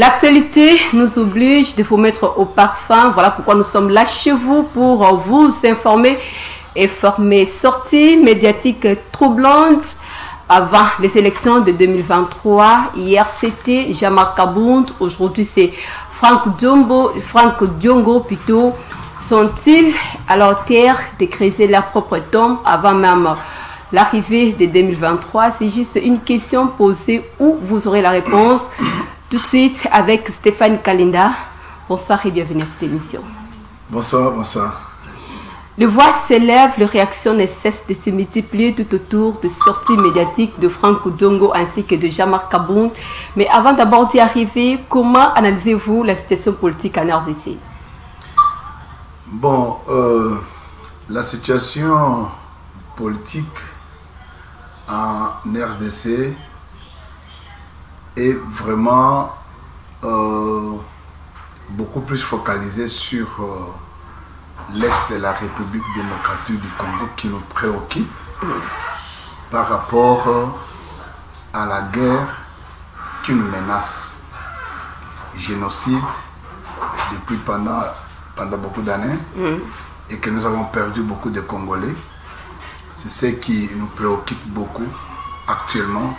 L'actualité nous oblige de vous mettre au parfum. Voilà pourquoi nous sommes là chez vous pour vous informer et former. Sortie médiatique troublante avant les élections de 2023. Hier c'était Jean-Marc Kabound. Aujourd'hui c'est Franck Diongo plutôt. Sont-ils à la hauteur de creuser leur propre tombe avant même l'arrivée de 2023? C'est juste une question posée où vous aurez la réponse. Tout de suite avec Stéphane Kalinda. Bonsoir et bienvenue à cette émission. Bonsoir, bonsoir. Les voix s'élèvent, les réactions ne cessent de se multiplier tout autour de sorties médiatiques de Franck Diongo ainsi que de Jean-Marc Kabound. Mais avant d'abord d'y arriver, comment analysez-vous la situation politique en RDC? Bon, la situation politique en RDC est vraiment beaucoup plus focalisée sur l'Est de la République démocratique du Congo qui nous préoccupe par rapport à la guerre qui nous menace. Génocide depuis pendant beaucoup d'années et que nous avons perdu beaucoup de Congolais. C'est ce qui nous préoccupe beaucoup actuellement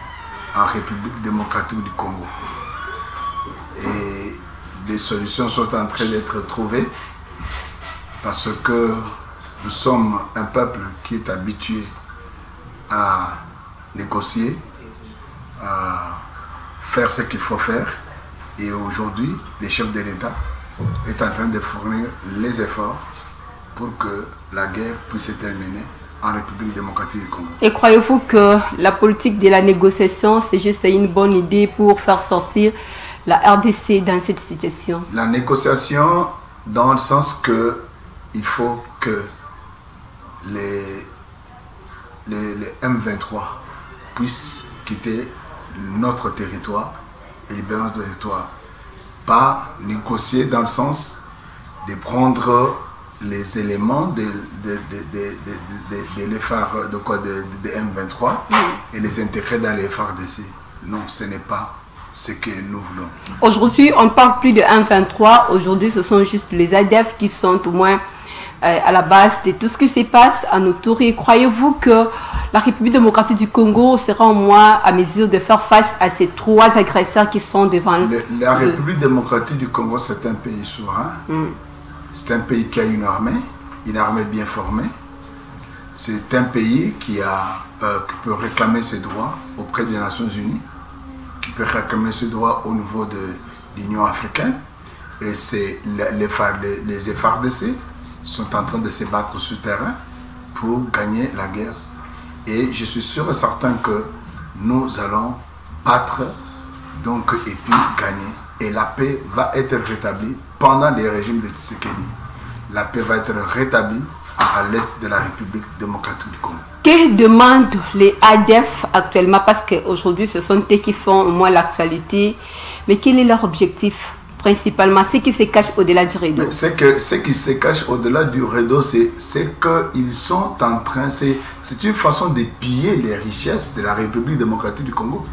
en République démocratique du Congo. Et des solutions sont en train d'être trouvées parce que nous sommes un peuple qui est habitué à négocier, à faire ce qu'il faut faire. Et aujourd'hui, les chefs de l'État est en train de fournir les efforts pour que la guerre puisse se terminer en République démocratique du Congo. Et croyez-vous que la politique de la négociation, c'est juste une bonne idée pour faire sortir la RDC dans cette situation? La négociation, dans le sens que il faut que les M23 puissent quitter notre territoire et libérer notre territoire. Pas négocier dans le sens de prendre les éléments de M23 et les intégrer dans les FARDC. Non, ce n'est pas ce que nous voulons. Aujourd'hui, on ne parle plus de M23. Aujourd'hui, ce sont juste les ADF qui sont au moins à la base de tout ce qui se passe à nos tours. Et croyez-vous que la République démocratique du Congo sera au moins à mesure de faire face à ces trois agresseurs qui sont devant nous? La République démocratique du Congo, c'est un pays souverain. C'est un pays qui a une armée bien formée. C'est un pays qui peut réclamer ses droits auprès des Nations Unies, qui peut réclamer ses droits au niveau de l'Union africaine. Et c'est les FARDC sont en train de se battre sur terrain pour gagner la guerre. Et je suis sûr et certain que nous allons battre donc, et puis gagner. Et la paix va être rétablie pendant les régimes de Tshisekedi. La paix va être rétablie à l'est de la République démocratique du Congo. Que demandent les ADF actuellement? Parce qu'aujourd'hui, ce sont eux qui font au moins l'actualité. Mais quel est leur objectif principalement? Ce qui se cache au-delà du rideau. Ce qui se cache au-delà du rideau, c'est qu'ils sont en train... C'est une façon de piller les richesses de la République démocratique du Congo.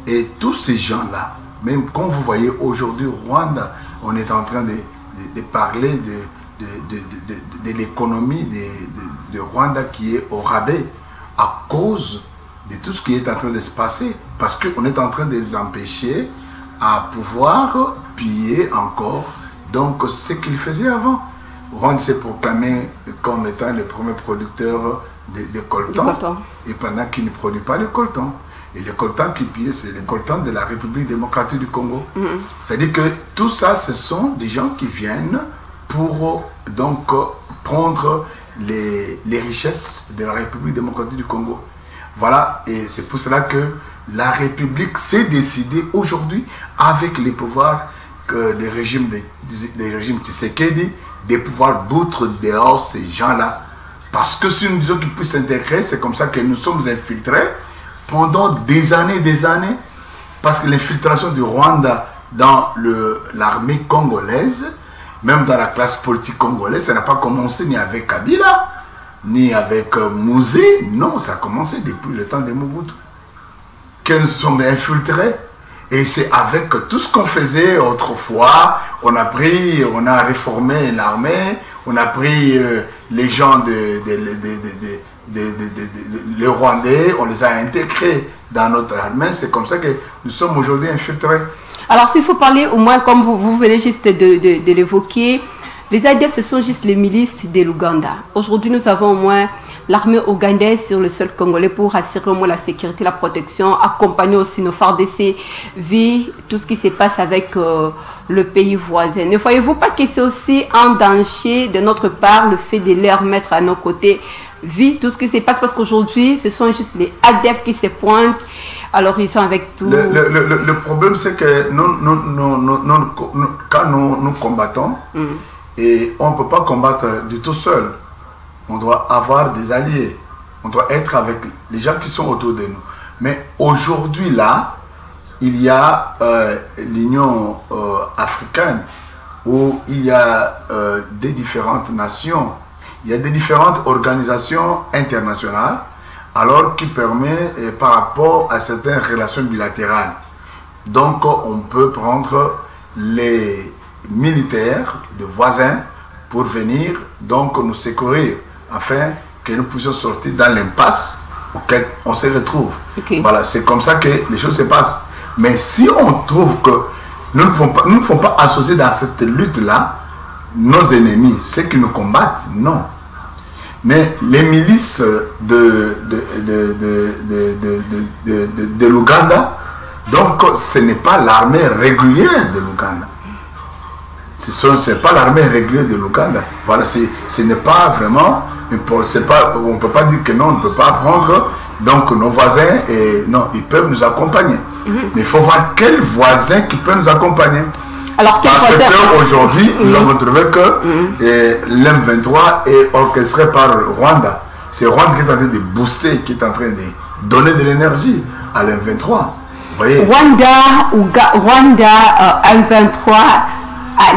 Et tous ces gens-là, même quand vous voyez aujourd'hui Rwanda, on est en train de parler de l'économie de Rwanda qui est au rabais à cause de tout ce qui est en train de se passer. Parce qu'on est en train de les empêcher à pouvoir piller encore donc ce qu'ils faisaient avant. Rwanda s'est proclamé comme étant le premier producteur de coltan, et pendant qu'il ne produit pas le coltan. Et le coltan qui pille, c'est le coltan de la République démocratique du Congo. C'est-à-dire que tout ça, ce sont des gens qui viennent pour donc prendre les richesses de la République démocratique du Congo. Voilà, et c'est pour cela que la République s'est décidée aujourd'hui, avec les pouvoirs des régimes Tshisekedi, de pouvoir boutre dehors ces gens-là. Parce que si nous disons qu'ils puissent s'intégrer, c'est comme ça que nous sommes infiltrés pendant des années, parce que l'infiltration du Rwanda dans l'armée congolaise, même dans la classe politique congolaise, ça n'a pas commencé ni avec Kabila, ni avec Mouzé. Non, ça a commencé depuis le temps de Mobutu. Que nous sommes infiltrés Et c'est avec tout ce qu'on faisait autrefois, on a réformé l'armée, on a pris les gens, les Rwandais, on les a intégrés dans notre armée. C'est comme ça que nous sommes aujourd'hui infiltrés. Alors s'il faut parler au moins, comme vous venez juste de l'évoquer, les ADF, ce sont juste les milices de l'Ouganda. Aujourd'hui, nous avons au moins l'armée ougandaise sur le sol congolais pour assurer au moins la sécurité, la protection, accompagner aussi nos FARDC, vu tout ce qui se passe avec le pays voisin. Ne voyez-vous pas que c'est aussi un danger de notre part, le fait de les remettre à nos côtés, vu tout ce qui se passe, parce qu'aujourd'hui, ce sont juste les ADF qui se pointent à l'horizon avec tout. Le problème, c'est que quand nous combattons, et on ne peut pas combattre du tout seul. On doit avoir des alliés. On doit être avec les gens qui sont autour de nous. Mais aujourd'hui, là, il y a l'Union africaine où il y a des différentes nations. Il y a des différentes organisations internationales, alors qui permet, par rapport à certaines relations bilatérales. Donc, on peut prendre les militaires de voisins pour venir donc nous secourir afin que nous puissions sortir dans l'impasse auquel on se retrouve. Okay. Voilà, c'est comme ça que les choses se passent. Mais si on trouve que nous ne faut pas associer dans cette lutte-là nos ennemis, ceux qui nous combattent, non. Mais les milices de l'Ouganda, donc ce n'est pas l'armée régulière de l'Ouganda. Ce n'est pas l'armée régulière de l'Ouganda. Voilà, ce n'est pas vraiment, on ne peut pas dire que non, on ne peut pas prendre donc nos voisins, et non, ils peuvent nous accompagner. Mais il faut voir quel voisin qui peut nous accompagner. Alors, parce qu'aujourd'hui, nous avons trouvé que l'M23 est orchestré par Rwanda. C'est Rwanda qui est en train de booster, qui est en train de donner de l'énergie à l'M23. Vous voyez? Rwanda, M23,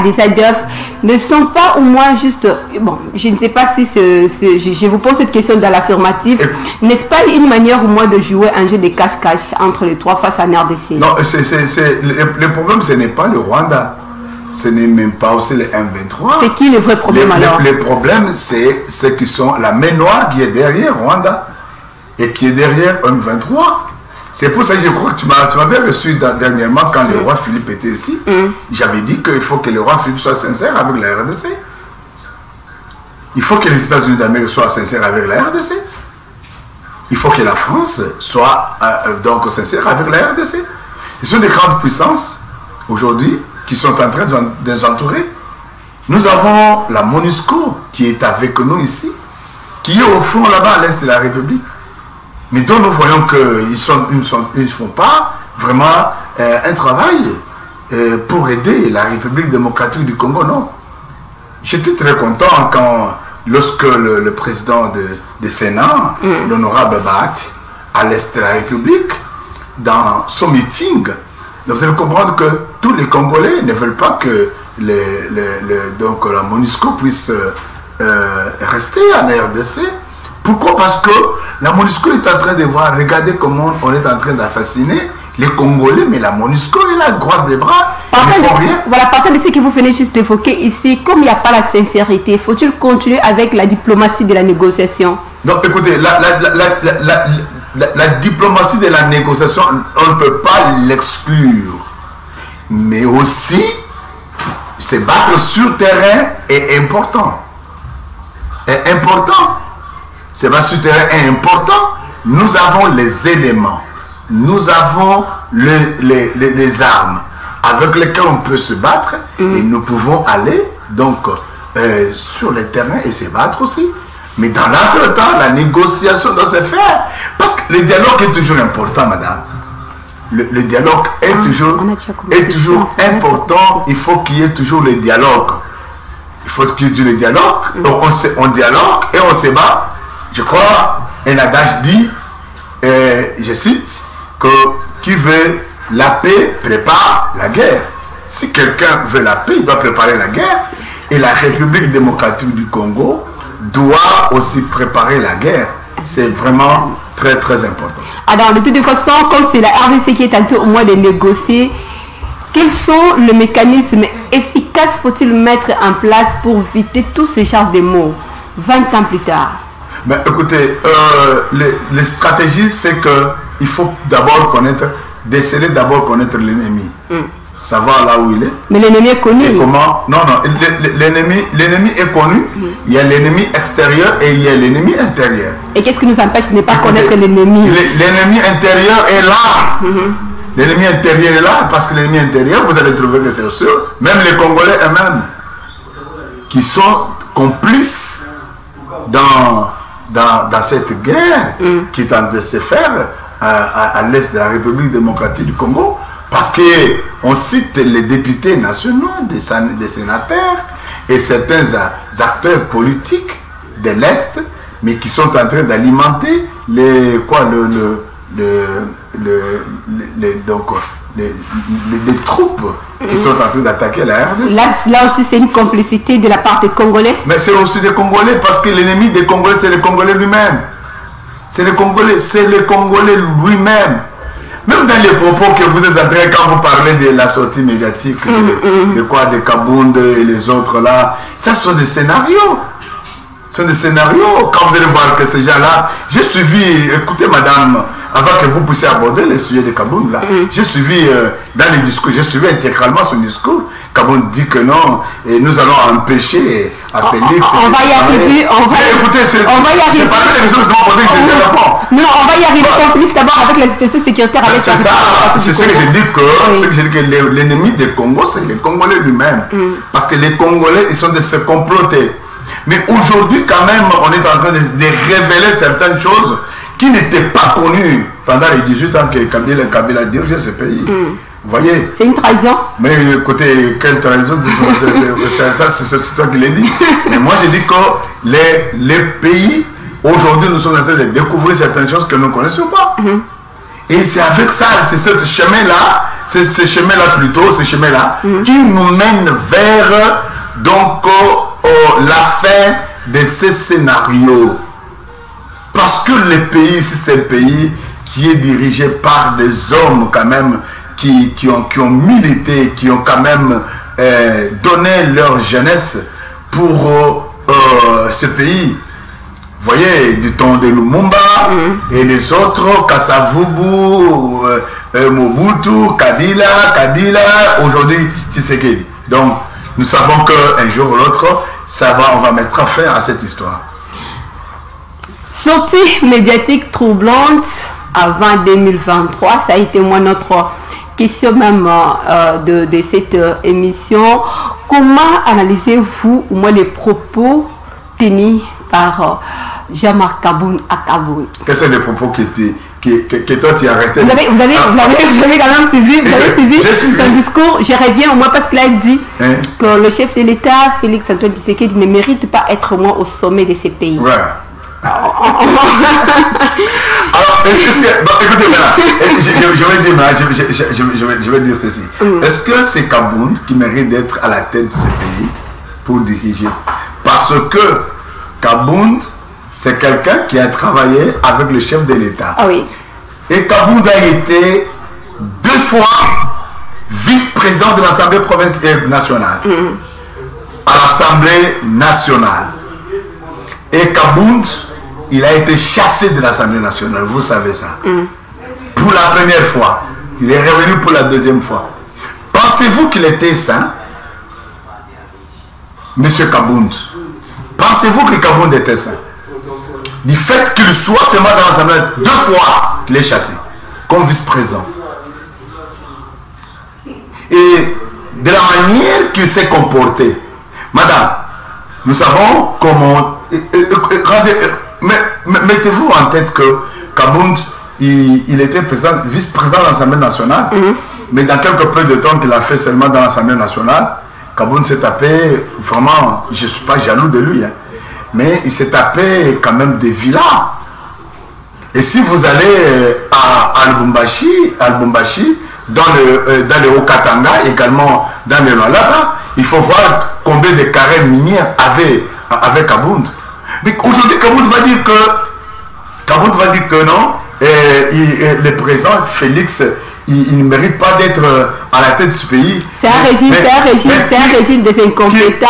les ADF ne sont pas au moins juste... Bon, je ne sais pas si je vous pose cette question dans l'affirmative. N'est-ce pas une manière au moins de jouer un jeu de cache-cache entre les trois face à RDC? Non, le problème, ce n'est pas le Rwanda. Ce n'est même pas aussi le M23. C'est qui le vrai problème alors? Le problème, c'est ceux qui sont la main noire qui est derrière Rwanda et qui est derrière M23. C'est pour ça que je crois que tu m'avais reçu dernièrement quand le roi Philippe était ici. J'avais dit qu'il faut que le roi Philippe soit sincère avec la RDC. Il faut que les États-Unis d'Amérique soient sincères avec la RDC. Il faut que la France soit donc sincère avec la RDC. Ce sont des grandes puissances aujourd'hui qui sont en train de nous entourer. Nous avons la MONUSCO qui est avec nous ici, qui est au fond là-bas à l'est de la République. Mais dont nous voyons qu'ils ne font pas vraiment un travail pour aider la République démocratique du Congo, non. J'étais très content lorsque le président du Sénat, l'honorable Baat, à l'est de la République, dans son meeting, vous allez comprendre que tous les Congolais ne veulent pas que donc la MONUSCO puisse rester en RDC. Pourquoi? Parce que la MONUSCO est en train de voir, regardez comment on est en train d'assassiner les Congolais, mais la MONUSCO est là, croise les bras, ils ne font rien. Voilà, partant de ce que vous venez juste d'évoquer ici, comme il n'y a pas la sincérité, faut-il continuer avec la diplomatie de la négociation? Donc écoutez, la diplomatie de la négociation, on ne peut pas l'exclure. Mais aussi, se battre sur terrain est important. Est important. Se battre sur terrain est important. Nous avons les éléments. Nous avons les armes avec lesquelles on peut se battre. Et nous pouvons aller donc sur le terrain et se battre aussi. Mais dans l'entretemps, la négociation doit se faire. Parce que le dialogue est toujours important, madame. Le dialogue est toujours important. Il faut qu'il y ait toujours le dialogue. Il faut qu'il y ait le dialogue. Donc on dialogue et on se bat. Je crois, un adage dit, je cite, que qui veut la paix prépare la guerre. Si quelqu'un veut la paix, il doit préparer la guerre. Et la République démocratique du Congo doit aussi préparer la guerre. C'est vraiment très très important. Alors, de toute façon, comme c'est la RDC qui est en train au moins de négocier, quels sont les mécanismes efficaces faut-il mettre en place pour éviter tous ces genres de mots 20 ans plus tard? Ben, écoutez, les stratégies, c'est qu'il faut d'abord déceler d'abord connaître l'ennemi. Savoir là où il est. Mais l'ennemi est connu. Et comment? Non, l'ennemi est connu. Il y a l'ennemi extérieur et il y a l'ennemi intérieur. Et qu'est-ce qui nous empêche de ne pas connaître l'ennemi? L'ennemi intérieur est là. L'ennemi intérieur est là parce que l'ennemi intérieur, vous allez trouver que c'est sûr. Même les Congolais eux-mêmes qui sont complices dans cette guerre qui est en train de se faire à l'est de la République démocratique du Congo. Parce qu'on cite les députés nationaux, des sénateurs et certains acteurs politiques de l'Est, mais qui sont en train d'alimenter les troupes qui sont en train d'attaquer la RDC. Là aussi, c'est une complicité de la part des Congolais. Mais c'est aussi des Congolais, parce que l'ennemi des Congolais, c'est le Congolais lui-même. C'est le Congolais lui-même. Même dans les propos que vous êtes en train, quand vous parlez de la sortie médiatique, de Kabound et les autres là, ça sont des scénarios. Ce sont des scénarios. Quand vous allez voir que ces gens-là, j'ai suivi, écoutez madame, avant que vous puissiez aborder le sujet de Kabound là, j'ai suivi dans les discours, j'ai suivi intégralement son discours. Kabound dit que non, et nous allons empêcher à Félix. On va y arriver, on va y arriver. C'est pas les questions que vous posez que je réponds. Non, on va y arriver complice d'abord avec la situation sécuritaire. C'est ça, c'est ce que je dis que l'ennemi des Congo, c'est le Congolais lui-même. Parce que les Congolais, ils sont de se comploter. Mais aujourd'hui, quand même, on est en train de révéler certaines choses qui n'étaient pas connues pendant les 18 ans que Kabila dirigeait ce pays. Vous voyez? C'est une trahison. Mais écoutez, quelle trahison? Ça, c'est toi qui l'as dit. Mais moi, je dis que les pays, aujourd'hui, nous sommes en train de découvrir certaines choses que nous ne connaissions pas. Et c'est avec ça, c'est ce chemin-là, qui nous mène vers donc la fin de ces scénarios. Parce que le pays, c'est un pays qui est dirigé par des hommes quand même qui ont milité, qui ont quand même donné leur jeunesse pour ce pays. Vous voyez, du temps de Lumumba et les autres, Kasavubu, Mobutu, Kabila, aujourd'hui Tshisekedi. Donc, nous savons qu'un jour ou l'autre, on va mettre fin à cette histoire. Sortie médiatique troublante avant 2023, ça a été moi notre question même de cette émission. Comment analysez-vous au moins les propos tenus par Jean-Marc Kabound à Kabound? Quels sont les propos que toi tu as arrêté? Vous avez quand même suivi, son discours. Je reviens au moins parce qu'il a dit que le chef de l'État, Félix Antoine Tshisekedi, ne mérite pas être moins au sommet de ces pays. Ouais. Alors, écoutez, je vais dire ceci. Est-ce que c'est Kabound qui mérite d'être à la tête de ce pays pour diriger? Parce que Kabound, c'est quelqu'un qui a travaillé avec le chef de l'État. Ah oui. Et Kabound a été 2 fois vice-président de l'Assemblée provinciale nationale. À l'Assemblée nationale. Et Kabound, il a été chassé de l'Assemblée nationale, vous savez ça. Pour la première fois. Il est revenu pour la deuxième fois. Pensez-vous qu'il était sain, Monsieur Kabound? Pensez-vous que Kabound était sain? Du fait qu'il soit seulement dans l'Assemblée 2 fois qu'il est chassé, comme vice-président. Et de la manière qu'il s'est comporté, madame, nous savons comment... Mettez-vous en tête que Kabound, il était vice-président de l'Assemblée nationale, mais dans quelques peu de temps qu'il a fait seulement dans l'Assemblée nationale, Kabound s'est tapé, vraiment, je ne suis pas jaloux de lui, mais il s'est tapé quand même des villas. Et si vous allez à Lubumbashi, dans le Haut-Katanga, également dans le Lualaba, il faut voir combien de carrés miniers avait Kabound. Mais aujourd'hui, Kabound va dire que Kabound va dire que non, le président Félix, il ne mérite pas d'être à la tête de ce pays. C'est un régime, c'est un régime des incompétents.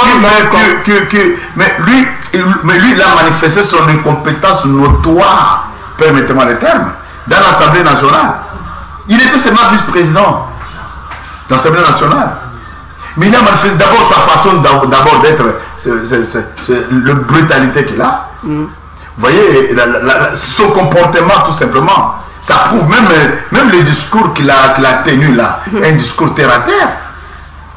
Mais lui, il a manifesté son incompétence notoire, permettez-moi le terme, dans l'Assemblée nationale. Il était seulement vice-président de l'Assemblée nationale. Mais il a manifesté d'abord sa façon d'abord d'être, la brutalité qu'il a. Vous voyez, son comportement tout simplement. Ça prouve même le discours qu'il a tenu là, un discours terre à terre.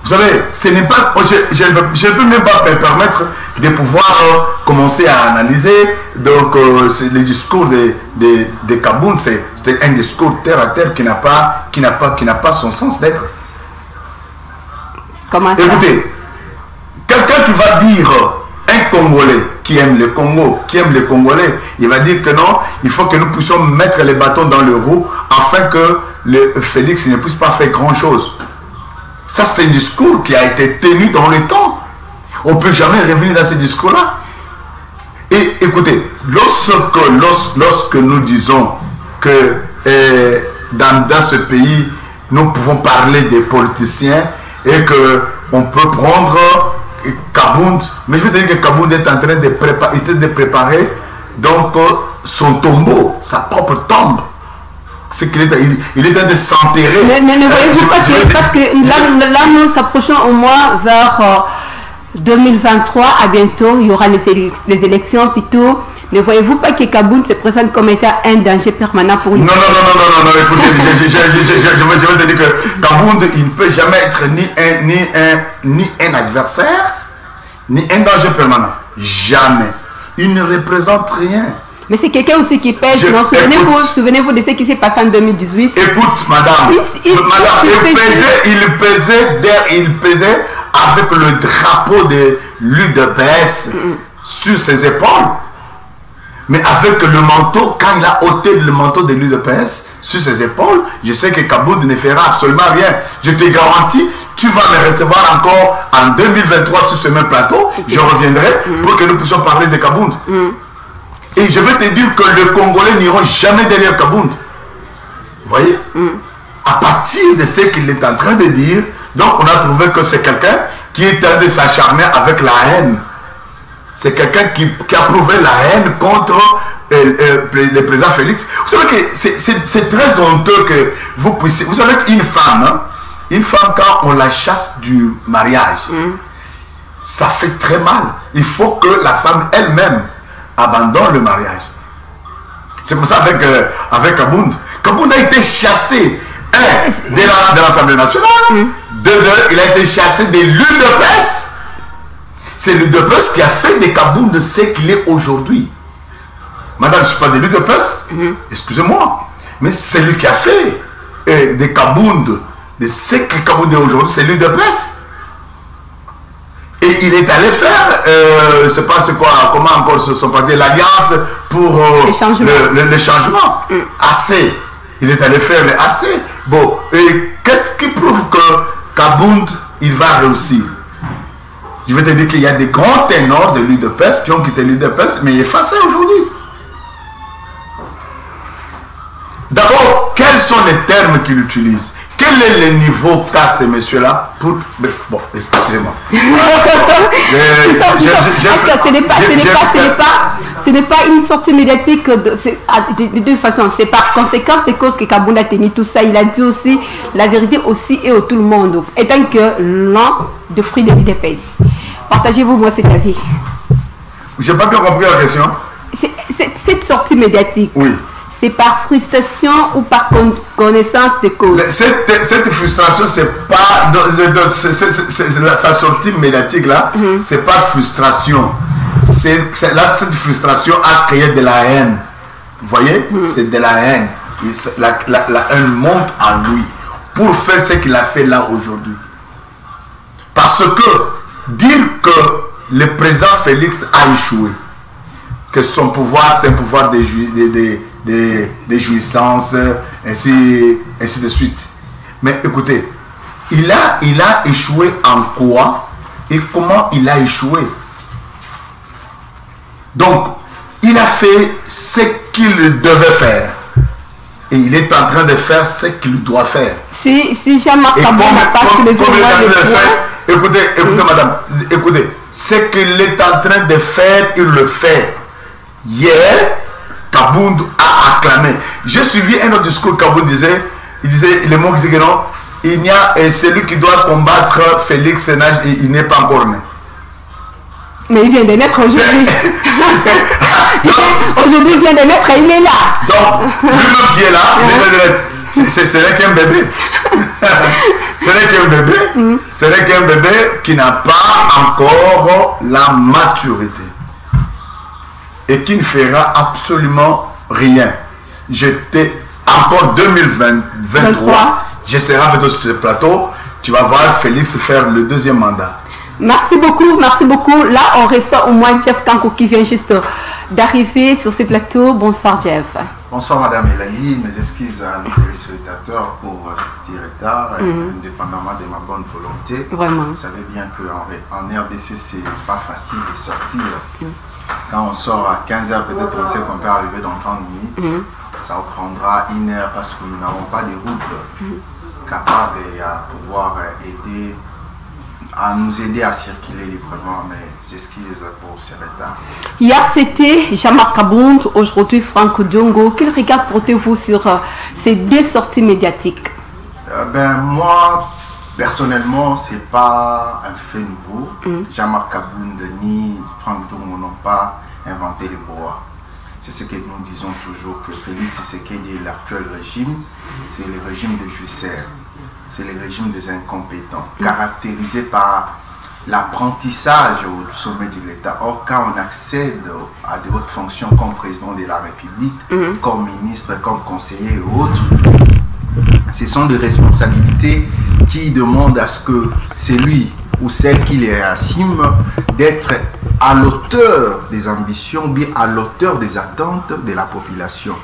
Vous savez, ce n'est pas, je ne peux même pas me permettre de pouvoir commencer à analyser. Donc, c'est le discours de Kabound, c'est un discours terre à terre qui n'a pas son sens d'être. Comment ça? Écoutez, quelqu'un qui va dire, un Congolais qui aime le Congo, qui aime les Congolais, il va dire que non, il faut que nous puissions mettre les bâtons dans le roue afin que le Félix ne puisse pas faire grand chose. Ça, c'est un discours qui a été tenu dans le temps. On ne peut jamais revenir dans ce discours-là. Et écoutez, lorsque nous disons que dans ce pays, nous pouvons parler des politiciens et qu'on peut prendre Kabound, mais je veux dire que Kabound est en train de préparer donc son tombeau, sa propre tombe. C'est qu'il il est en train de s'enterrer. Mais ne voyez-vous pas que, parce que là nous s'approchons au moins vers 2023, à bientôt, il y aura les élections, plutôt. Ne voyez-vous pas que Kabound se présente comme étant un danger permanent pour nous? Non, écoutez, je vais te dire que Kabound, il ne peut jamais être ni un adversaire, ni un danger permanent. Jamais. Il ne représente rien. Mais c'est quelqu'un aussi qui pèse. Souvenez-vous de ce qui s'est passé en 2018. Écoute, madame, il pesait avec le drapeau de l'UDPS sur ses épaules. Mais avec le manteau, quand il a ôté le manteau de l'UDPS sur ses épaules, je sais que Kabound ne fera absolument rien. Je te garantis, tu vas me recevoir encore en 2023 sur ce même plateau. Je reviendrai pour que nous puissions parler de Kabound. Et je vais te dire que les Congolais n'iront jamais derrière Kabound. Vous voyez? À partir de ce qu'il est en train de dire, donc on a trouvé que c'est quelqu'un qui est en train de s'acharner avec la haine. C'est quelqu'un qui a prouvé la haine contre le président Félix. Vous savez que c'est très honteux que vous puissiez... Vous savez qu'une femme, quand on la chasse du mariage, ça fait très mal. Il faut que la femme elle-même abandonne le mariage. C'est pour ça avec Kabound. Kabound a été chassé, de l'Assemblée nationale, il a été chassé de l'UDPS. C'est l'UDPS qui a fait de Kabound de ce qu'il est aujourd'hui. Madame, je ne suis pas de l'UDPS, excusez-moi, mais c'est lui qui a fait de Kabound, de ce que Kabound est aujourd'hui, c'est l'UDPS. Et il est allé faire, je ne sais pas c'est quoi, comment encore se sont partis, l'alliance pour le changement. Assez. Il est allé faire le assez. Bon, et qu'est-ce qui prouve que Kabound, il va réussir? Je vais te dire qu'il y a des grands ténors de l'UDPS qui ont quitté l'UDPS, mais effacés aujourd'hui. D'abord, quels sont les termes qu'il utilise? Quel est le niveau qu'a ce monsieur-là pour... Bon, excusez-moi. Ce n'est pas une sortie médiatique de deux façons. C'est par conséquence des causes que Kabound a tenu tout ça. Il a dit aussi la vérité aussi et au tout le monde. Étant que l'un de fruits de l'UDPS. Partagez-vous moi cet avis. Je n'ai pas bien compris la question. Cette sortie médiatique. Oui. C'est par frustration ou par connaissance de cause? Cette frustration, c'est pas... sa sortie médiatique là, c'est pas frustration. Cette frustration a créé de la haine. Vous voyez? C'est de la haine. La haine monte en lui pour faire ce qu'il a fait là aujourd'hui. Parce que dire que le président Félix a échoué, que son pouvoir, c'est un pouvoir des jouissances, ainsi de suite. Mais écoutez, il a échoué en quoi et comment il a échoué? Donc, Il a fait ce qu'il devait faire. Et il est en train de faire ce qu'il doit faire. Si Jean-Marc Kabound n'a pas soulevé le point... Écoutez, madame, écoutez. Ce qu'il est en train de faire, il le fait. Hier, Kabound a acclamé. J'ai suivi un autre discours. Kabound disait, les mots qui disaient que non, il y a celui qui doit combattre Félix Sénage et il n'est pas encore né. Mais il vient de naître aujourd'hui. Aujourd'hui, il vient de naître et il est là. Donc, lui-même qui est là, il vient de naître. Ce n'est qu'un bébé. Ce n'est qu'un bébé. Ce n'est qu'un bébé qui n'a pas encore la maturité. Et qui ne fera absolument rien. J'étais encore 2023. Je serai avec toi sur ce plateau. Tu vas voir Félix faire le deuxième mandat. Merci beaucoup, merci beaucoup. Là, on reçoit au moins Jeff Kanko qui vient juste d'arriver sur ce plateau. Bonsoir, Jeff. Bonsoir, Madame Elali. Mes excuses à nos téléspectateurs pour ce petit retard, indépendamment de ma bonne volonté. Vraiment. Vous savez bien qu'en RDC, c'est pas facile de sortir. Quand on sort à 15h, peut-être on sait qu'on peut arriver dans 30 minutes. Ça prendra 1 heure parce que nous n'avons pas de route capable à pouvoir aider. À nous aider à circuler librement, mais j'excuse pour ce retard. Hier, c'était Jean-Marc Kabound, aujourd'hui Franck Diongo. Quel regard portez-vous sur ces deux sorties médiatiques? Moi, personnellement, ce n'est pas un fait nouveau. Jean-Marc Kabound ni Franck Diongo n'ont pas inventé le bois. C'est ce que nous disons toujours, que Félix Tshisekedi et l'actuel régime, c'est le régime de jouisseurs. C'est le régime des incompétents, caractérisé par l'apprentissage au sommet de l'État. Or, quand on accède à de hautes fonctions comme président de la République, comme ministre, comme conseiller et autres, ce sont des responsabilités qui demandent à ce que celui ou celle qui les assume d'être à l'auteur des ambitions, bien à l'auteur des attentes de la population.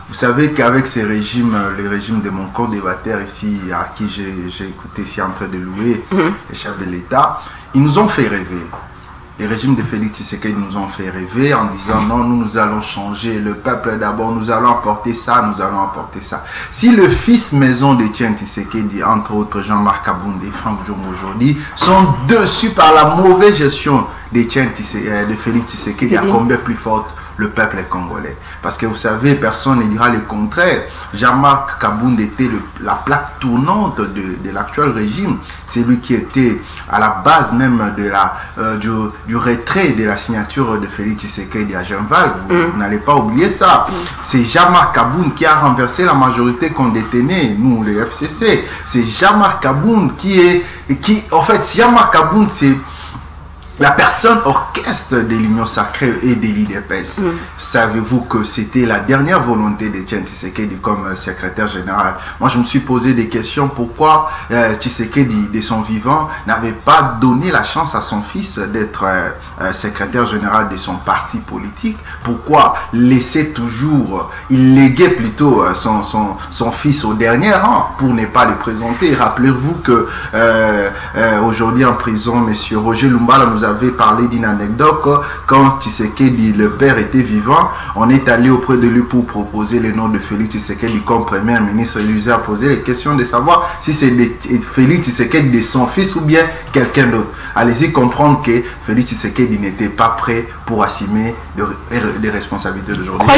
Vous savez qu'avec ces régimes, les régimes de mon co-débatteur ici, à qui j'ai écouté ici en train de louer, les chefs de l'État, ils nous ont fait rêver. Les régimes de Félix Tshisekedi nous ont fait rêver en disant non, nous allons changer, le peuple d'abord, nous allons apporter ça, nous allons apporter ça. Si le fils maison d'Etienne Tshisekedi, entre autres Jean-Marc Kabound et Franck Diongo aujourd'hui, sont dessus par la mauvaise gestion de Félix Tshisekedi, à combien plus forte le peuple congolais. Parce que vous savez, personne ne dira le contraire. Jean-Marc Kabound était la plaque tournante de l'actuel régime. C'est lui qui était à la base même du retrait de la signature de Félix Tshisekedi à Genval. Vous n'allez pas oublier ça. C'est Jean-Marc Kabound qui a renversé la majorité qu'on détenait, nous, les FCC. C'est Jean-Marc Kabound en fait, Jean-Marc Kabound, c'est la personne orchestre de l'Union sacrée et de l'IDPS. Savez-vous que c'était la dernière volonté d'Etienne Tshisekedi comme secrétaire général? Moi, je me suis posé des questions. Pourquoi Tshisekedi, de son vivant, n'avait pas donné la chance à son fils d'être secrétaire général de son parti politique? Pourquoi laisser toujours, il léguait plutôt son fils au dernier rang pour ne pas le présenter? Rappelez-vous que aujourd'hui en prison, M. Roger Lumbala nous avait parlé d'une anecdote. Quand Tshisekedi, le père, était vivant, on est allé auprès de lui pour proposer le nom de Félix Tshisekedi comme premier ministre. Il lui a posé les questions de savoir si c'est Félix Tshisekedi de son fils ou bien quelqu'un d'autre. Allez-y comprendre que Félix Tshisekedi n'était pas prêt pour assumer des responsabilités d'aujourd'hui.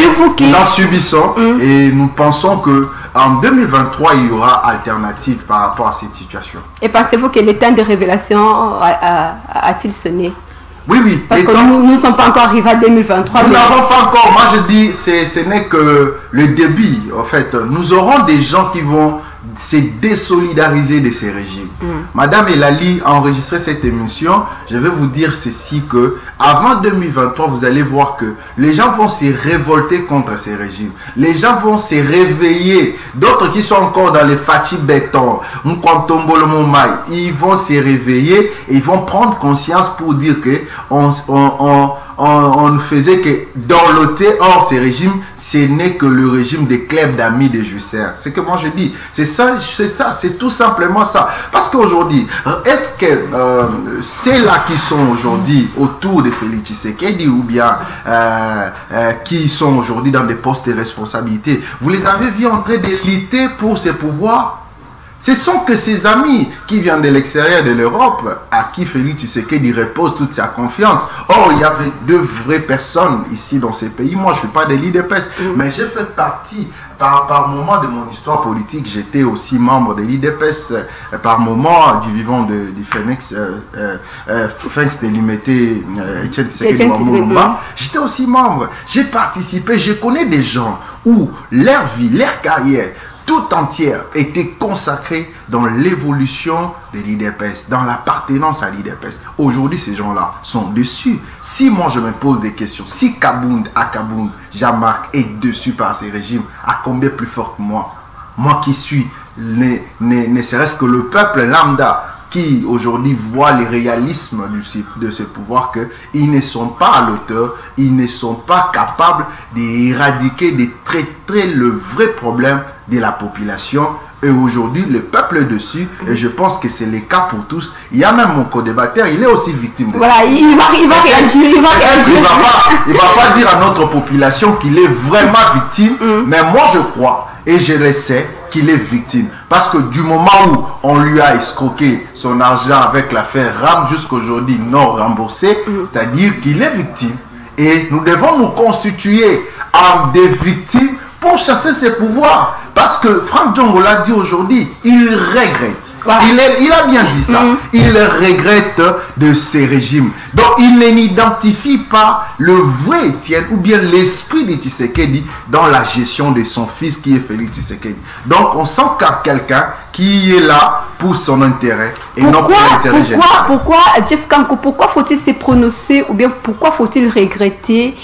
Nous en subissons et nous pensons que en 2023, il y aura alternative par rapport à cette situation. Et pensez-vous que le temps de révélation a-t-il sonné? Oui. Parce que nous ne sommes pas encore arrivés à 2023. Nous n'avons pas encore. Moi, je dis, ce n'est que le début. En fait, nous aurons des gens qui vont se désolidariser de ces régimes. Madame Elali a enregistré cette émission. Je vais vous dire ceci, que avant 2023, vous allez voir que les gens vont se révolter contre ces régimes. Les gens vont se réveiller. D'autres qui sont encore dans les Fachi béton, ils vont se réveiller et ils vont prendre conscience pour dire que on on faisait que dorloter hors ces régimes, ce n'est que le régime des clubs d'amis des Jussers. C'est que moi je dis, c'est ça, c'est tout simplement ça. Parce qu'aujourd'hui, est-ce que ceux-là qui sont aujourd'hui autour de Félix Tshisekedi ou bien qui sont aujourd'hui dans des postes de responsabilité, vous les avez vus en train de lutter pour ces pouvoirs? Ce sont que ses amis qui viennent de l'extérieur de l'Europe, à qui Félix Tshisekedi repose toute sa confiance. Or, il y avait deux vraies personnes ici dans ces pays. Moi, je ne suis pas de l'IDPS, mais j'ai fait partie, par moment de mon histoire politique, j'étais aussi membre de l'IDPS, par moment du vivant du Phoenix, Phoenix de l'Imété, Etienne Tshisekedi Wamulumba. J'étais aussi membre. J'ai participé, je connais des gens où leur vie, leur carrière, tout entière était consacrée dans l'évolution de l'IDPS, dans l'appartenance à l'IDPS. Aujourd'hui, ces gens-là sont dessus. Si moi je me pose des questions, si Kabound, Jean-Marc est dessus par ces régimes, à combien plus fort que moi? Moi qui suis, ne serait-ce que le peuple lambda, qui aujourd'hui voit les réalismes de ces pouvoirs, qu'ils ne sont pas à l'auteur, ils ne sont pas capables d'éradiquer, de traiter le vrai problème de la population. Et aujourd'hui, le peuple est dessus, et je pense que c'est le cas pour tous. Il y a même mon co-débatteur, il est aussi victime de ça. Voilà, il va réagir, il va réagir. Il va pas dire à notre population qu'il est vraiment victime, mais moi je crois, et je le sais, qu'il est victime. Parce que du moment où on lui a escroqué son argent avec l'affaire RAM jusqu'aujourd'hui non remboursé, c'est-à-dire qu'il est victime. Et nous devons nous constituer en des victimes pour chasser ses pouvoirs. Parce que Franck Diongo l'a dit aujourd'hui, il regrette. Voilà. Il a bien dit ça. Il regrette de ces régimes. Donc il n'identifie pas le vrai Étienne ou bien l'esprit de Tshisekedi dans la gestion de son fils qui est Félix Tshisekedi. Donc on sent qu'il y a quelqu'un qui est là pour son intérêt et non pour l'intérêt général. Pourquoi, Jeff Kanko, pourquoi faut-il se prononcer ou bien pourquoi faut-il regretter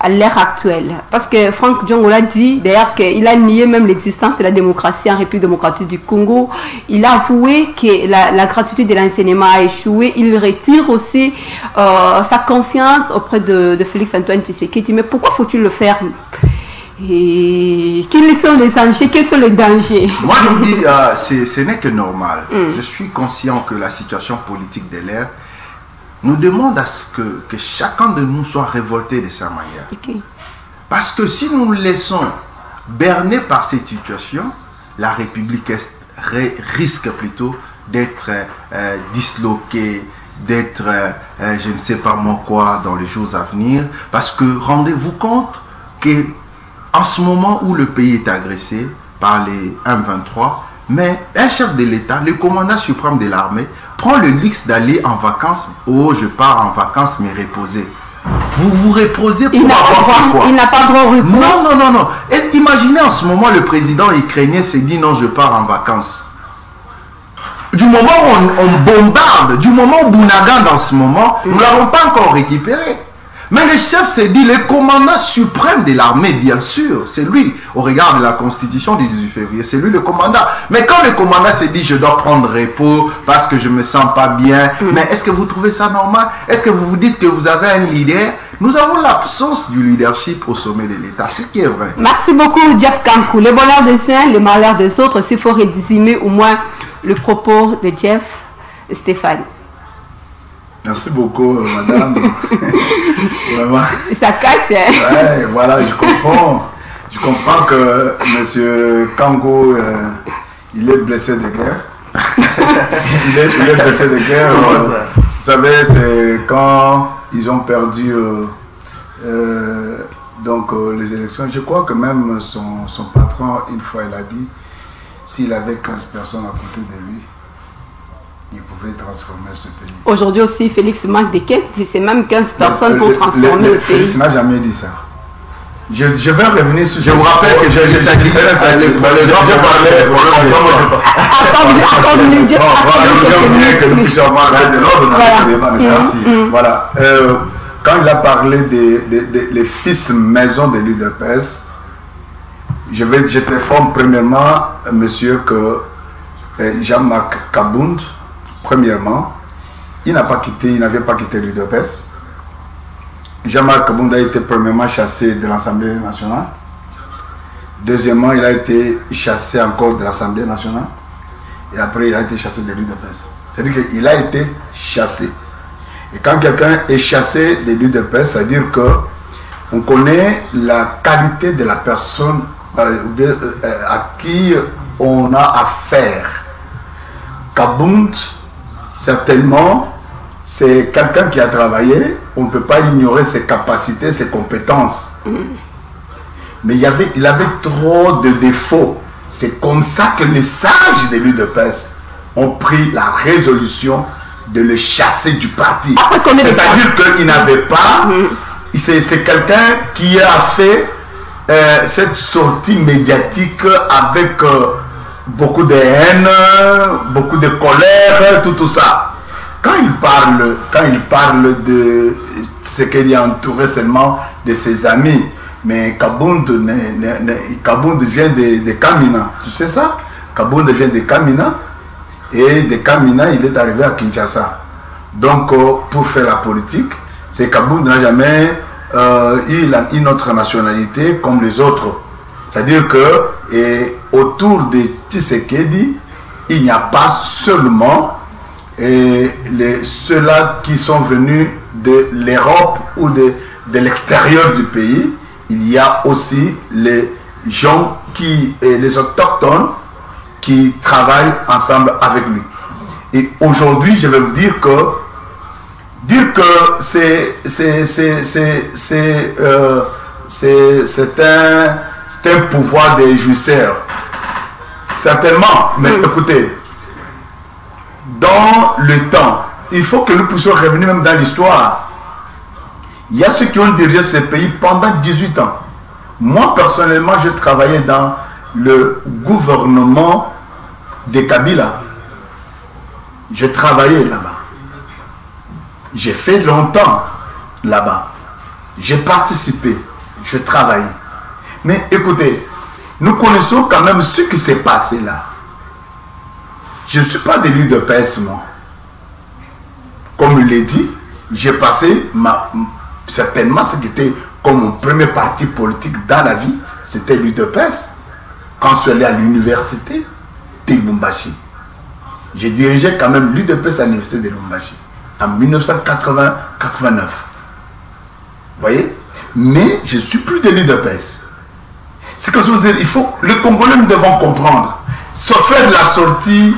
à l'ère actuelle? Parce que Franck Diongo l'a dit, d'ailleurs, qu'il a nié même l'existence de la démocratie en République démocratique du Congo. Il a avoué que la gratuité de l'enseignement a échoué. Il retire aussi sa confiance auprès de Félix Antoine Tshisekedi. Mais pourquoi faut-il le faire? Et quels sont les dangers? Quels sont les dangers? Moi, je vous dis, ce n'est que normal. Je suis conscient que la situation politique de l'ère nous demande à ce que chacun de nous soit révolté de sa manière. Okay. Parce que si nous nous laissons berner par cette situation, la République risque plutôt d'être disloquée, d'être, je ne sais pas moi quoi, dans les jours à venir. Parce que rendez-vous compte que en ce moment où le pays est agressé par les M23, mais un chef de l'État, le commandant suprême de l'armée, prend le luxe d'aller en vacances. Oh, je pars en vacances, mais reposer. Vous vous reposez pour avoir quoi? Il n'a pas droit au repos. Non. Et imaginez en ce moment, le président ukrainien s'est dit non, je pars en vacances. Du moment où on bombarde, du moment où Bounagan, dans ce moment, nous ne l'avons pas encore récupéré. Mais le chef s'est dit, le commandant suprême de l'armée, bien sûr, c'est lui, au regard de la constitution du 18 février, c'est lui le commandant. Mais quand le commandant s'est dit, je dois prendre repos parce que je ne me sens pas bien, mais est-ce que vous trouvez ça normal? Est-ce que vous vous dites que vous avez un leader? Nous avons l'absence du leadership au sommet de l'État, c'est ce qui est vrai. Merci beaucoup, Jeff Kanko. Le bonheur des uns, le malheur des autres, s'il faut résumer au moins le propos de Jeff Stéphane. Merci beaucoup, madame. Vraiment. Ça casse, hein? Ouais, voilà, je comprends. Je comprends que M. Kango, il est blessé de guerre. il est blessé de guerre. Vous savez, c'est quand ils ont perdu les élections. Je crois que même son patron, une fois, il a dit, s'il avait 15 personnes à côté de lui, il pouvait transformer ce pays. Aujourd'hui aussi, Félix manque de 15, c'est même 15 personnes pour transformer le pays. Félix n'a jamais dit ça. Je vais revenir sur... Je vous rappelle que j'ai dit ça. Voilà. Quand il a parlé des fils maison de l'UDPS, je t'informe premièrement, monsieur, que Jean-Marc Kabound, premièrement, il n'avait pas quitté l'UDPS. Jean-Marc Kabound a été premièrement chassé de l'Assemblée nationale. Deuxièmement, il a été chassé encore de l'Assemblée nationale. Et après, il a été chassé de l'UDPS. C'est-à-dire qu'il a été chassé. Et quand quelqu'un est chassé de l'UDPS, c'est-à-dire qu'on connaît la qualité de la personne à qui on a affaire. Kabound, certainement, c'est quelqu'un qui a travaillé. On ne peut pas ignorer ses capacités, ses compétences. Mais il avait trop de défauts. C'est comme ça que les sages de l'UDPS ont pris la résolution de le chasser du parti. C'est-à-dire qu'il n'avait pas... C'est quelqu'un qui a fait cette sortie médiatique avec beaucoup de haine, beaucoup de colère, tout ça. Quand il parle de ce qu'il a entouré seulement de ses amis, mais Kabound vient de Kamina, tu sais ça? Kabound vient de Kamina, et de Kamina il est arrivé à Kinshasa. Donc pour faire la politique, c'est Kabound n'a jamais eu une autre nationalité comme les autres. C'est-à-dire que autour de Tshisekedi, il n'y a pas seulement ceux-là qui sont venus de l'Europe ou de l'extérieur du pays. Il y a aussi les gens les autochtones qui travaillent ensemble avec lui. Et aujourd'hui, je vais vous dire que c'est un pouvoir des jouisseurs. Certainement, mais écoutez, dans le temps, il faut que nous puissions revenir même dans l'histoire. Il y a ceux qui ont dirigé ce pays pendant 18 ans. Moi, personnellement, je travaillais dans le gouvernement de Kabila. Je travaillais là-bas. J'ai fait longtemps là-bas. J'ai participé. Je travaillais. Mais écoutez, nous connaissons quand même ce qui s'est passé là. Je ne suis pas de l'UDPS, moi. Comme il l'a dit, j'ai passé certainement ce qui était comme mon premier parti politique dans la vie, c'était l'UDPS. Quand je suis allé à l'université de Lubumbashi, j'ai dirigé quand même l'UDPS à l'université de Lubumbashi en 1989. Vous voyez? Mais je ne suis plus de l'UDPS. C'est que je veux dire, il faut, les Congolais, nous devons comprendre. Se faire la sortie,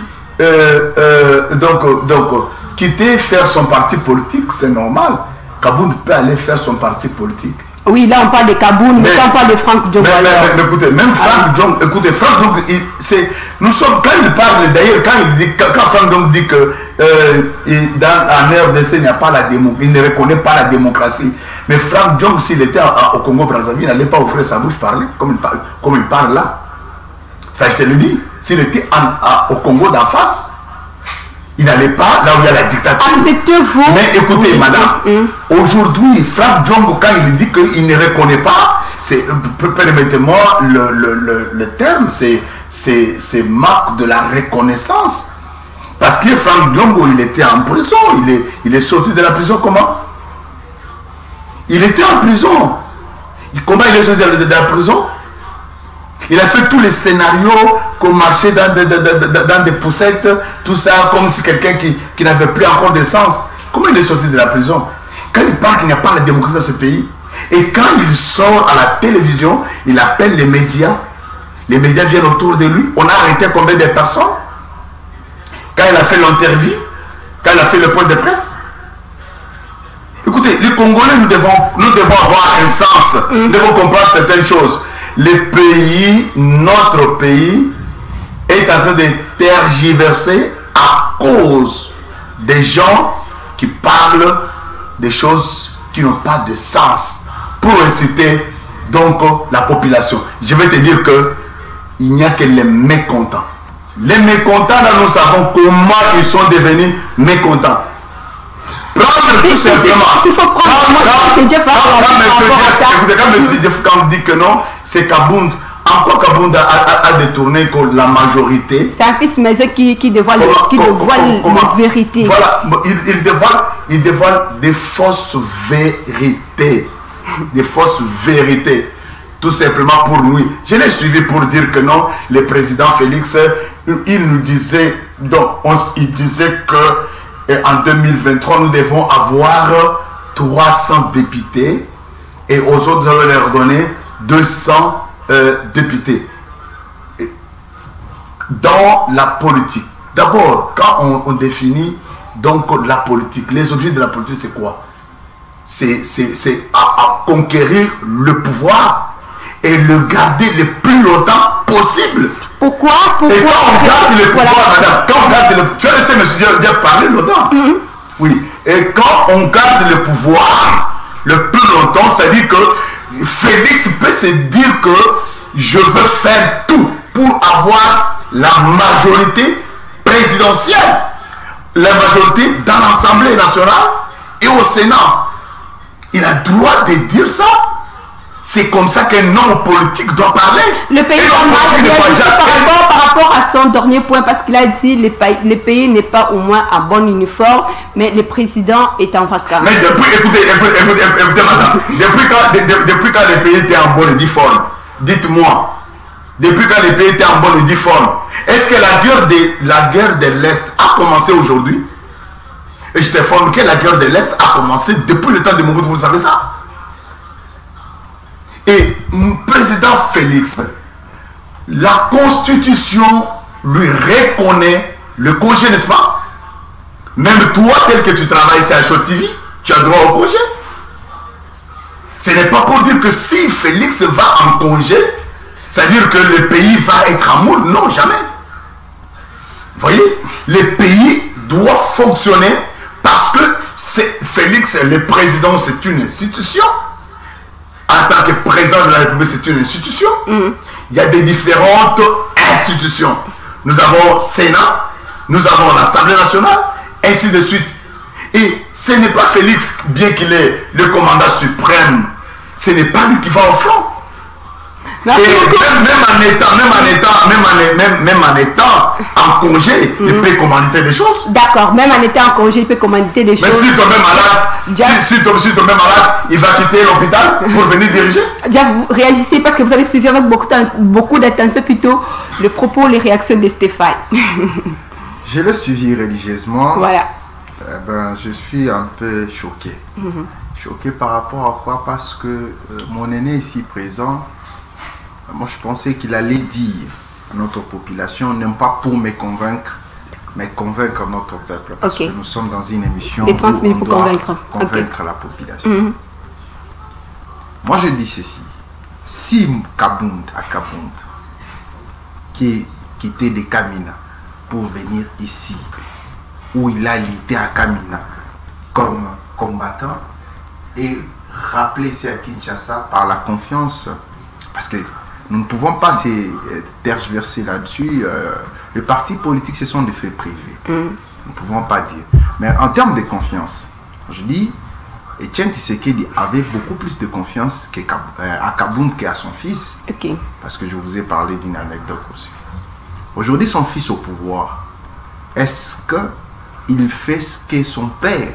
quitter, faire son parti politique, c'est normal. Kabound peut aller faire son parti politique. Oui, là on parle de Kabound, mais quand on parle de Franck Diong. Mais écoutez, même Franck Diong, écoutez, Franck Diong, nous sommes, quand il parle, d'ailleurs, quand Franck Diong dit que en RDC, il n'y a pas la démocratie, il ne reconnaît pas la démocratie. Mais Franck Diong, s'il était au Congo-Brazzaville, il n'allait pas ouvrir sa bouche parler, comme il parle là. Ça, je te le dis. S'il était au Congo d'en face, il n'allait pas là où il y a la dictature. Acceptez-vous. Mais écoutez, madame, aujourd'hui, Franck Diong, quand il dit qu'il ne reconnaît pas, permettez-moi le terme, c'est marque de la reconnaissance. Parce que Franck Diong, il était en prison. Il est sorti de la prison comment? Il était en prison. Comment il est sorti de la prison? Il a fait tous les scénarios qu'on marchait dans des poussettes, tout ça, comme si quelqu'un qui n'avait plus encore de sens. Comment il est sorti de la prison? Quand il parle qu'il n'y a pas la démocratie dans ce pays, et quand il sort à la télévision, il appelle les médias viennent autour de lui. On a arrêté combien de personnes? Quand il a fait l'interview, quand il a fait le point de presse. Écoutez, les Congolais, nous devons avoir un sens, nous devons comprendre certaines choses. Notre pays est en train de tergiverser à cause des gens qui parlent des choses qui n'ont pas de sens pour inciter donc la population. Je vais te dire que il n'y a que les mécontents. Les mécontents, là, nous savons comment ils sont devenus mécontents. Prendre tout simplement. Il faut prendre. Quand M. Jeff dit que non, c'est Kabound En quoi Kabounda a détourné que la majorité? C'est un fils maison qui dévoile la vérité. Voilà, il dévoile des fausses vérités. Des fausses vérités. Tout simplement pour lui. Je l'ai suivi pour dire que non, le président Félix, il nous disait, il disait que en 2023, nous devons avoir 300 députés et aux autres, nous allons leur donner 200 députés. Dans la politique, d'abord, quand on définit donc la politique, les objectifs de la politique, c'est quoi? C'est à conquérir le pouvoir et le garder le plus longtemps possible. Pourquoi? Et quand on garde le pouvoir, madame, quand on garde le, tu as laissé M. Diop parler longtemps. Oui. Et quand on garde le pouvoir le plus longtemps, ça dit que Félix peut se dire que je veux faire tout pour avoir la majorité présidentielle, la majorité dans l'Assemblée nationale et au Sénat. Il a le droit de dire ça. C'est comme ça qu'un homme politique doit parler. Le pays par rapport à son dernier point, parce qu'il a dit le pays n'est pas au moins en bon uniforme, mais le président est en vacances. Mais écoutez, madame, depuis quand le pays était en bon uniforme, dites-moi, depuis quand le pays était en bon uniforme, est-ce que la guerre de l'Est a commencé aujourd'hui? Et je t'informe que la guerre de l'Est a commencé depuis le temps de Mobutu, vous savez ça? Et président Félix, la Constitution lui reconnaît le congé, n'est-ce pas? Même toi, tel que tu travailles sur Show TV, tu as droit au congé. Ce n'est pas pour dire que si Félix va en congé, c'est-à-dire que le pays va être en moule. Non, jamais. Vous voyez, le pays doit fonctionner parce que Félix, le président, c'est une institution. En tant que président de la République, c'est une institution. Il y a des différentes institutions. Nous avons Sénat, nous avons l'Assemblée nationale, ainsi de suite. Et ce n'est pas Félix, bien qu'il est le commandant suprême, ce n'est pas lui qui va au front. Et même en étant en congé, il peut commanditer des choses. D'accord, même en étant en congé, il peut commanditer des choses. Mais s'il tombe malade, s'il tombe malade, il va quitter l'hôpital pour venir diriger. Vous réagissez parce que vous avez suivi avec beaucoup d'attention plutôt le propos, les réactions de Stéphane. Je l'ai suivi religieusement. Voilà. Je suis un peu choqué. Choqué par rapport à quoi? Parce que mon aîné ici présent, moi je pensais qu'il allait dire à notre population, non pas pour me convaincre, mais convaincre notre peuple. Parce que nous sommes dans une émission où 30 minutes on pour doit convaincre la population. Moi je dis ceci, si Kabound, qui quittait de Kamina pour venir ici, où il a lutté à Kamina comme combattant, et rappeler ici à Kinshasa par la confiance, parce que nous ne pouvons pas se tergiverser là-dessus. Les partis politiques, ce sont des faits privés. Nous ne pouvons pas dire. Mais en termes de confiance, je dis, Etienne Tshisekedi avait beaucoup plus de confiance à Kabound qu'à son fils. Parce que je vous ai parlé d'une anecdote aussi. Aujourd'hui, son fils au pouvoir, est-ce qu'il fait ce que son père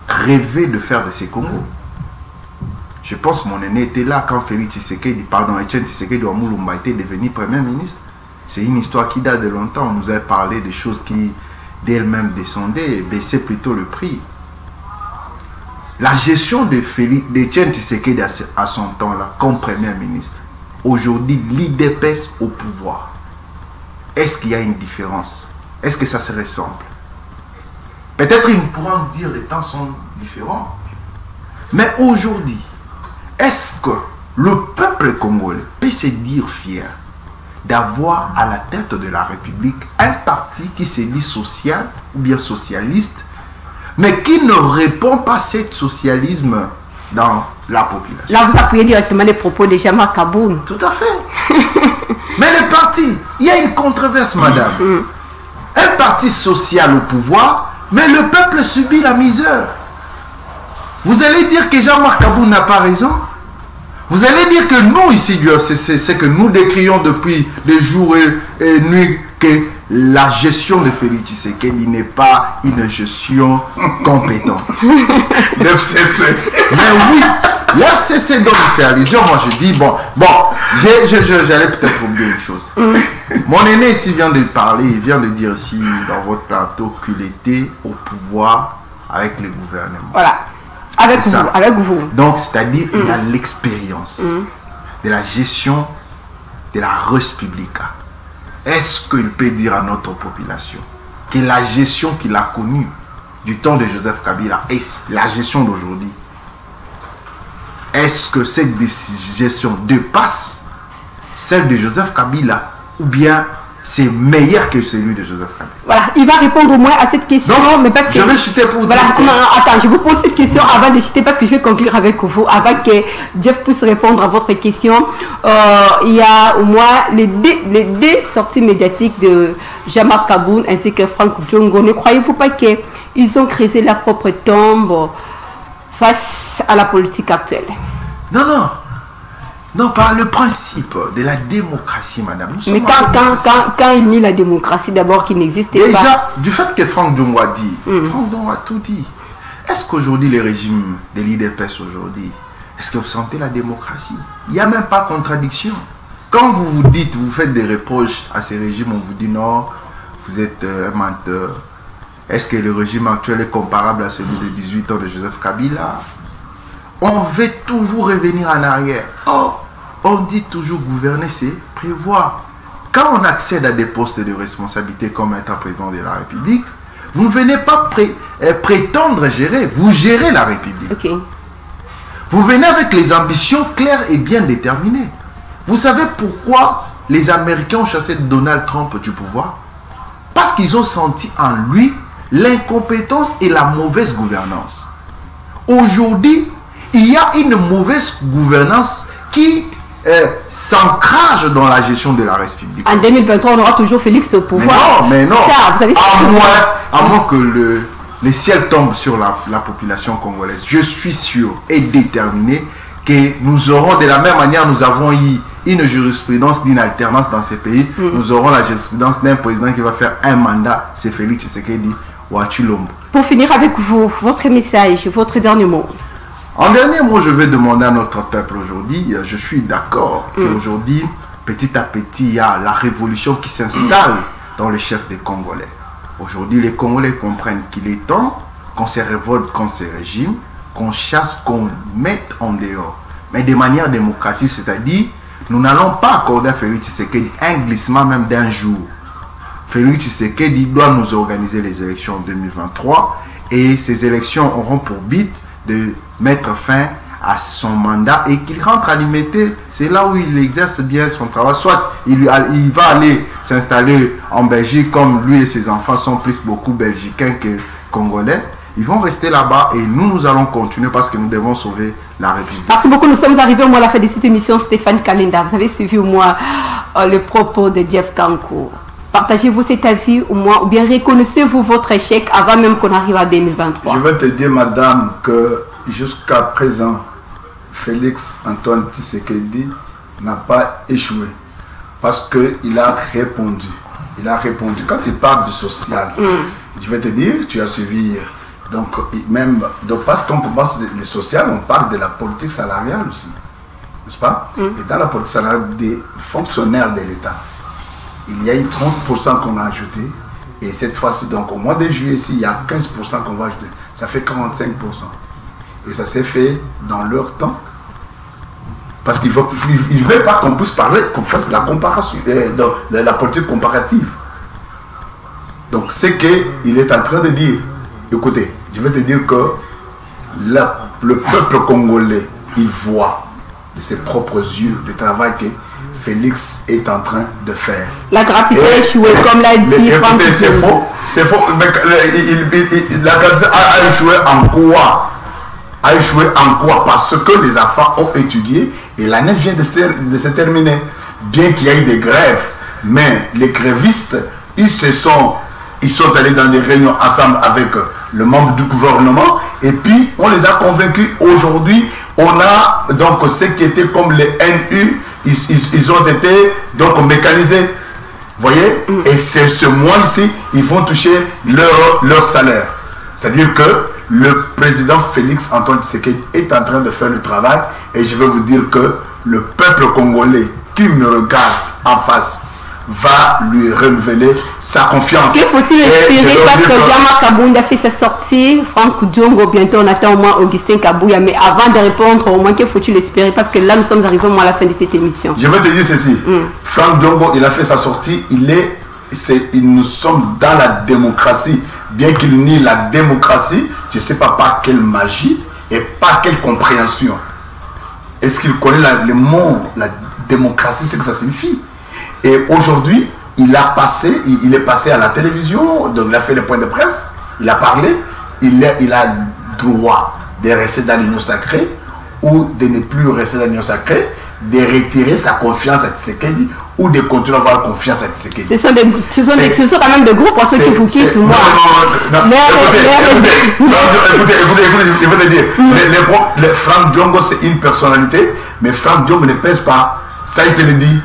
rêvait de faire de ses Congos? Je pense que mon aîné était là quand Félix Tshisekedi, Etienne Tshisekedi de Moulumba était devenu Premier ministre. C'est une histoire qui date de longtemps. On nous a parlé des choses qui d'elles-mêmes descendaient et baissaient plutôt le prix. La gestion d'Etienne Tshisekedi à son temps-là, comme Premier ministre, aujourd'hui, l'IDPS au pouvoir, est-ce qu'il y a une différence? Est-ce que ça se ressemble? Peut-être ils pourront dire que les temps sont différents. Mais aujourd'hui, est-ce que le peuple congolais peut se dire fier d'avoir à la tête de la République un parti qui se dit social ou bien socialiste, mais qui ne répond pas à ce socialisme dans la population? Là, vous appuyez directement les propos de Jean-Marc Kabound. Tout à fait. Mais le parti, il y a une controverse, madame. Un parti social au pouvoir, mais le peuple subit la misère. Vous allez dire que Jean-Marc Kabound n'a pas raison? Vous allez dire que nous, ici, du FCC, c'est que nous décrions depuis des jours et nuits que la gestion de Félix Tshisekedi n'est pas une gestion compétente. L'FCC. Mais oui, l'FCC dont il fait allusion, moi je dis, j'allais peut-être oublier une chose. Mon aîné ici vient de parler, il vient de dire ici dans votre plateau qu'il était au pouvoir avec le gouvernement. Voilà, avec vous. Donc, c'est-à-dire qu'il a l'expérience de la gestion de la res publica. Est-ce qu'il peut dire à notre population que la gestion qu'il a connue du temps de Joseph Kabila et la gestion d'aujourd'hui, est-ce que cette gestion dépasse celle de Joseph Kabila ou bien c'est meilleur que celui de Joseph Kabila? Voilà, il va répondre au moins à cette question. Non, mais parce que je vais chuter pour voilà, non, attends, je vous pose cette question avant de chuter parce que je vais conclure avec vous, avant que Jeff puisse répondre à votre question. Il y a au moins les deux sorties médiatiques de Jean-Marc Kaboun ainsi que Franck Djongo. Ne croyez-vous pas qu'ils ont créé leur propre tombe face à la politique actuelle? Non, par le principe de la démocratie, madame. Mais quand il nie la démocratie, d'abord qu'il n'existait pas. Déjà, du fait que Franck Djongo a dit, Franck Djongo a tout dit. Est-ce qu'aujourd'hui, les régimes de l'IDPS aujourd'hui, est-ce que vous sentez la démocratie? Il n'y a même pas contradiction. Quand vous dites, vous faites des reproches à ces régimes, on vous dit non, vous êtes un menteur. Est-ce que le régime actuel est comparable à celui de 18 ans de Joseph Kabila? On veut toujours revenir en arrière. Or, on dit toujours gouverner, c'est prévoir. Quand on accède à des postes de responsabilité comme étant président de la République, vous ne venez pas prétendre gérer, vous gérez la République. Okay. Vous venez avec les ambitions claires et bien déterminées. Vous savez pourquoi les Américains ont chassé Donald Trump du pouvoir? Parce qu'ils ont senti en lui l'incompétence et la mauvaise gouvernance. Aujourd'hui, il y a une mauvaise gouvernance qui s'ancrage dans la gestion de la République. En 2023, on aura toujours Félix au pouvoir. Mais non. Ça, vous avez à moins que le ciel tombe sur la population congolaise. Je suis sûr et déterminé que nous aurons, de la même manière, nous avons eu une jurisprudence d'une alternance dans ces pays. Nous aurons la jurisprudence d'un président qui va faire un mandat. C'est Félix Tshisekedi ou Achilombo. Pour finir avec vous, votre message, votre dernier mot. En dernier mot, je vais demander à notre peuple aujourd'hui, je suis d'accord qu'aujourd'hui, petit à petit, il y a la révolution qui s'installe dans les chefs des Congolais. Aujourd'hui, les Congolais comprennent qu'il est temps qu'on se révolte contre ces régimes, qu'on chasse, qu'on mette en dehors. Mais de manière démocratique, c'est-à-dire, nous n'allons pas accorder à Félix Tshisekedi un glissement même d'un jour. Félix Tshisekedi doit nous organiser les élections en 2023 et ces élections auront pour but de mettre fin à son mandat et qu'il rentre à l'IMT. C'est là où il exerce bien son travail. Soit il va aller s'installer en Belgique, comme lui et ses enfants sont beaucoup belgicains que congolais. Ils vont rester là-bas et nous allons continuer parce que nous devons sauver la République. Merci beaucoup. Nous sommes arrivés au mois à la fin de cette émission. Stéphane Kalinda, vous avez suivi au moins le propos de Jeff Kankou. Partagez-vous cet avis au moins, ou bien reconnaissez-vous votre échec avant même qu'on arrive à 2023? Je vais te dire, madame, que jusqu'à présent, Félix Antoine Tshisekedi n'a pas échoué. Parce qu'il a répondu. Il a répondu. Quand il parle du social, je vais te dire, tu as suivi. Donc, parce qu'on pense le social, on parle de la politique salariale aussi. N'est-ce pas? Et dans la politique salariale des fonctionnaires de l'État, il y a eu 30% qu'on a ajouté. Et cette fois-ci, donc au mois de juillet, ici, il y a 15% qu'on va ajouter. Ça fait 45%. Et ça s'est fait dans leur temps. Parce qu'ils ne veulent pas qu'on puisse parler, qu'on fasse la comparaison, la politique comparative. Donc c'est qu'il est en train de dire, écoutez, je vais te dire que le peuple congolais, il voit de ses propres yeux le travail que Félix est en train de faire. La gratuité a échoué, comme l'a dit Franck. C'est faux. C'est faux. Mais la gratuité a échoué en quoi? A échoué en quoi? Parce que les enfants ont étudié et l'année vient de se terminer. Bien qu'il y ait eu des grèves, mais les grévistes, ils sont allés dans des réunions ensemble avec le membre du gouvernement et puis on les a convaincus aujourd'hui On a donc ceux qui étaient comme les NU, ils ont été donc mécanisés. Vous voyez? Et c'est ce mois ici, ils vont toucher leur salaire. C'est-à-dire que le président Félix Antoine Tshisekedi est en train de faire le travail, et je vais vous dire que le peuple congolais qui me regarde en face va lui renouveler sa confiance. Que faut-il espérer, parce que Jean-Marc Kabunda fait sa sortie, Franck Diongo, bientôt on attend au moins Augustin Kabouya, mais avant de répondre, au moins que faut-il espérer, parce que là nous sommes arrivés au moins à la fin de cette émission. Je vais te dire ceci, Franck Diongo, il a fait sa sortie, nous sommes dans la démocratie, bien qu'il nie la démocratie, je ne sais pas par quelle magie et par quelle compréhension. Est-ce qu'il connaît le mot, la démocratie, c'est que ça signifie? Et aujourd'hui, il est passé à la télévision, donc il a fait le point de presse, il a parlé, il a droit de rester dans l'union sacrée ou de ne plus rester dans l'union sacrée, de retirer sa confiance à Tshisekedi ou de continuer à avoir confiance à Tshisekedi. Ce sont quand même des groupes pour ceux qui vous quittent, moi. Écoutez, je vais te dire, Franck Diongo c'est une personnalité, mais Franck Diongo ne pèse pas, ça il te le dit.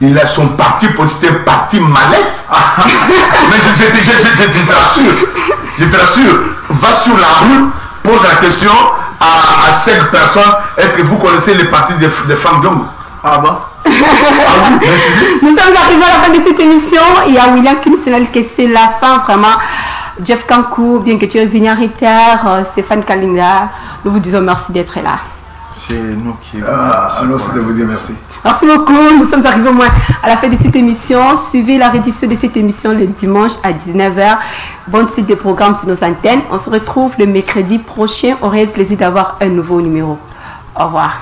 Il a son parti politique, parti mallette. Mais je te rassure, va sur la rue, pose la question à 5 personnes, est-ce que vous connaissez les partis de Franck Diongo? Ah bah. Nous sommes arrivés à la fin de cette émission. Il y a William qui nous signale que c'est la fin, vraiment. Jeff Kankou, bien que tu aies venu en retard, Stéphane Kalinga, nous vous disons merci d'être là. C'est nous qui... alors c'est de vous dire merci. Merci beaucoup. Nous sommes arrivés au moins à la fin de cette émission. Suivez la rediffusion de cette émission le dimanche à 19h. Bonne suite des programmes sur nos antennes. On se retrouve le mercredi prochain. Au réel plaisir d'avoir un nouveau numéro. Au revoir.